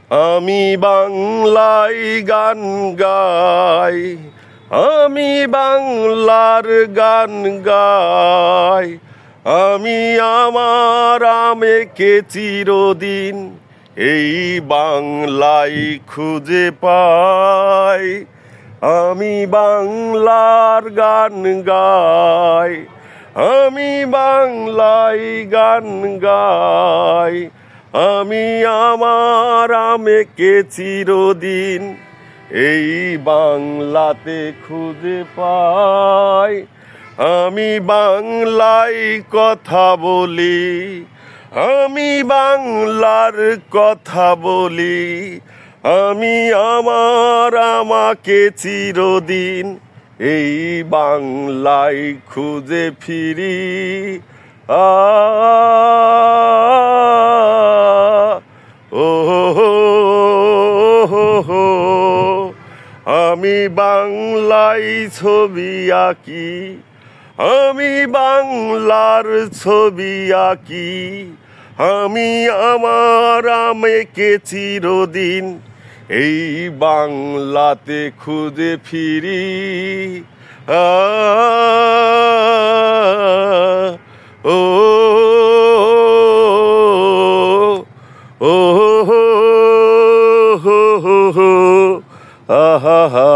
আমি বাংলায় গান গাই, আমি বাংলার গান গাই। আমি আমার আমেকে চিরদিন এই বাংলায় খুঁজে পাই। আমি বাংলার গান গাই, আমি বাংলায় গান গাই। আমি আমার আমেকে চিরদিন এই বাংলাতে খুঁজে পাই। আমি বাংলায় কথা বলি, আমি বাংলার কথা বলি। আমি আমার আমাকে চিরদিন এই বাংলায় খুঁজে ফিরি। আ ও আমি বাংলায় ছবি আঁকি, আমি বাংলার ছবি আঁকি। আমি আমার আমেকে চিরদিন এই বাংলাতে খুঁজে ফিরি। আ ও ও আহা হা